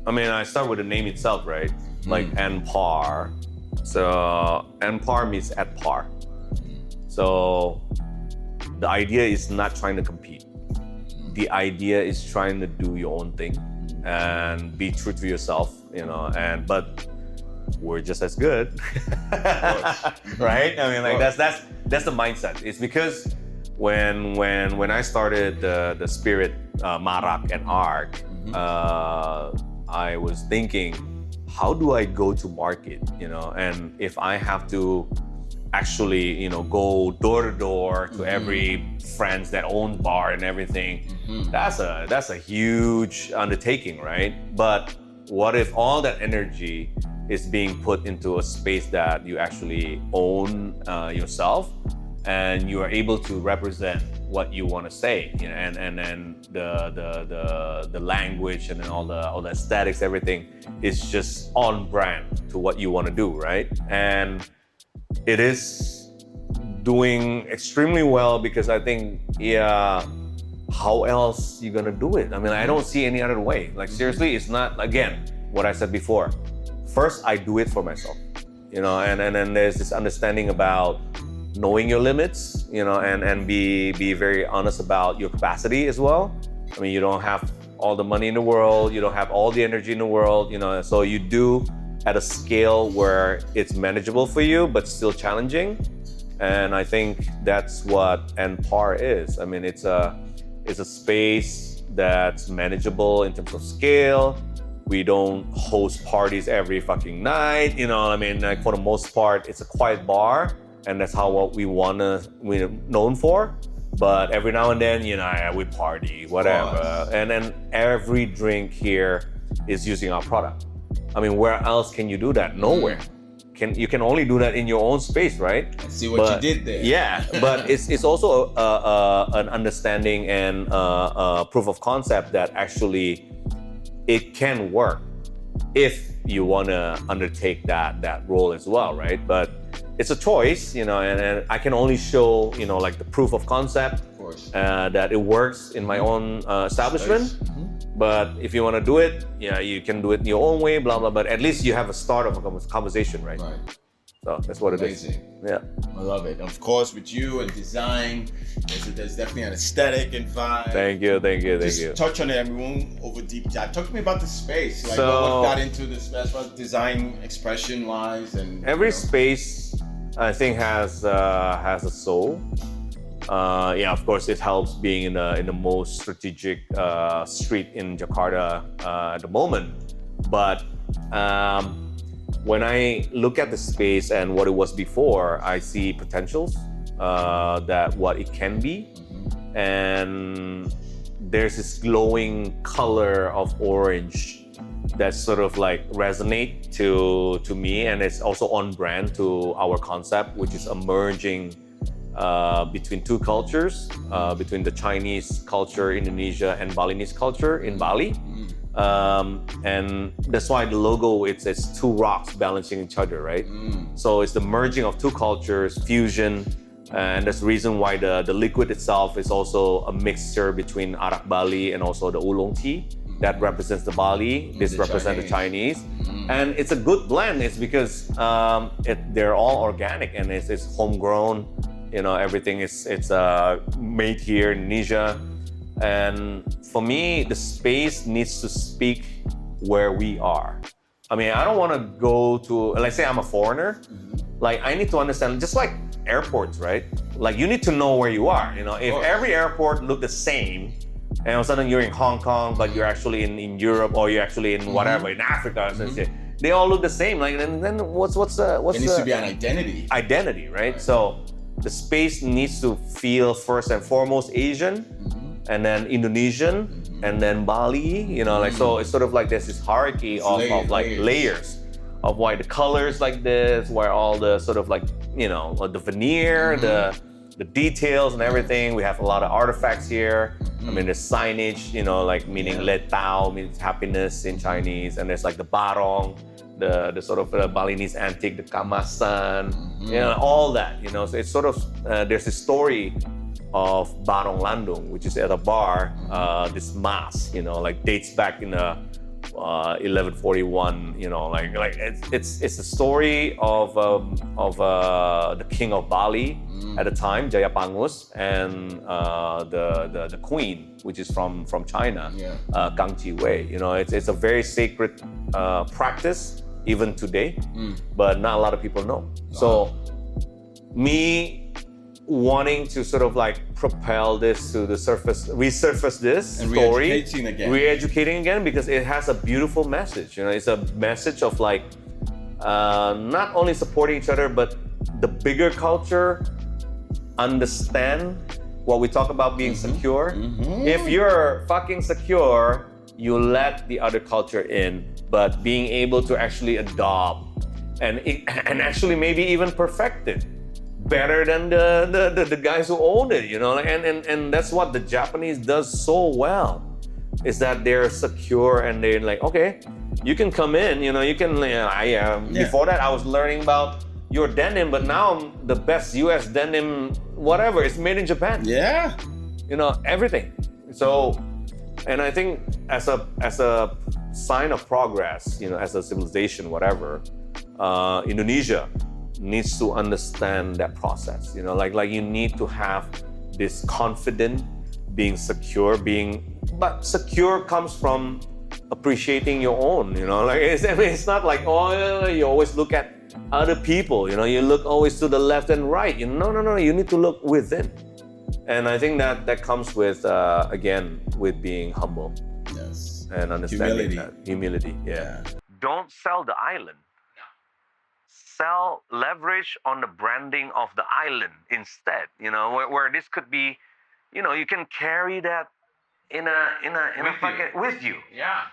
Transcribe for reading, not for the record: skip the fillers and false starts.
I mean, I start with the name itself, right? Like and par. So and par means at par. So the idea is not trying to compete. The idea is trying to do your own thing and be true to yourself, but we're just as good. Right? I mean, like that's the mindset. It's because when I started the spirit Marak and Ark, I was thinking, how do I go to market? And if I have to actually, go door to door to every friends that own bar and everything, that's a huge undertaking, right? But what if all that energy is being put into a space that you actually own yourself, and you are able to represent what you want to say, and then the language and then all the aesthetics, everything is just on brand to what you want to do, right? And it is doing extremely well because I think, how else you gonna do it? I mean, I don't see any other way. Like seriously, it's not, again, what I said before. First, I do it for myself, and then there's this understanding about knowing your limits, and be very honest about your capacity as well. I mean, you don't have all the money in the world, you don't have all the energy in the world, so you do at a scale where it's manageable for you, but still challenging. And I think that's what NPAR is. I mean, it's a space that's manageable in terms of scale. We don't host parties every fucking night, I mean, like for the most part, it's a quiet bar, and that's what we're known for. But every now and then, we party, whatever. And then every drink here is using our product. I mean, where else can you do that? Nowhere. You can only do that in your own space, right? I see what you did there. Yeah, but it's also an understanding and proof of concept that actually it can work if you want to undertake that role as well, right? But it's a choice, and I can only show, like the proof of concept, that it works in my own establishment. But if you want to do it, you can do it in your own way, blah, blah, but at least you have a start of a conversation, right? So that's what it is. Yeah. I love it. Of course, with you and design, there's definitely an aesthetic and vibe. Thank you. Just touch on it, and we won't over deep dive. Talk to me about the space. Like So, what got into this space, what design expression wise, and every space, I think, has a soul. Of course, it helps being in the most strategic street in Jakarta at the moment. But when I look at the space and what it was before, I see potentials that what it can be, and there's this glowing color of orange that sort of like resonate to me, and it's also on brand to our concept, which is emerging between two cultures, between the Chinese culture, Indonesia, and Balinese culture in Bali. And that's why the logo, it's two rocks balancing each other, right? So it's the merging of two cultures, fusion, and that's the reason why the liquid itself is also a mixture between Arak Bali and also the oolong tea. That represents the Bali, this represents the Chinese. And it's a good blend. It's because they're all organic and it's homegrown. Everything it's made here in Indonesia. And for me, the space needs to speak where we are. I mean, I don't want to go to, like say I'm a foreigner, like I need to understand, just like airports, right? Like you need to know where you are. If every airport look the same, and all of a sudden you're in Hong Kong, but you're actually in Europe, or you're actually in whatever, in Africa, they all look the same. Like, and then what's there needs to be an identity. Identity, right? So the space needs to feel first and foremost Asian, and then Indonesian, and then Bali. So it's sort of like there's this hierarchy of layers of why the colors like this, where all the sort of like the veneer, the details and everything. We have a lot of artifacts here. I mean, there's signage, like meaning let tao means happiness in Chinese, and there's like the barong, the sort of Balinese antique, the kamasan, all that, So it's sort of there's a story of Barong Landung, which is at a bar, this mask, like dates back in the 1141. Like it's a story of the king of Bali at the time, Jayapangus, and the queen, which is from China, Kang Chi Wei. It's a very sacred practice even today, but not a lot of people know. So me wanting to sort of like propel this to the surface, resurface this and story, re-educating again, because it has a beautiful message. It's a message of like not only supporting each other, but the bigger culture understand what we talk about being secure. If you're fucking secure, you let the other culture in, but being able to actually adopt and actually maybe even perfect it better than the guys who own it, and that's what the Japanese does so well, is that they're secure and they're like, okay, you can come in, you can. Before that, I was learning about your denim, but now the best U.S. denim, whatever, is made in Japan. Yeah. Everything. So, and I think as a sign of progress, as a civilization, whatever, Indonesia needs to understand that process. Like you need to have this confident, being secure, but secure comes from appreciating your own. Like it's not like, oh, you always look at other people. You look always to the left and right. No. You need to look within, and I think that comes with again with being humble. Yes. And understanding humility. Yeah. Don't sell the island. Sell leverage on the branding of the island instead, where this could be, you can carry that in a bucket with you. Yeah.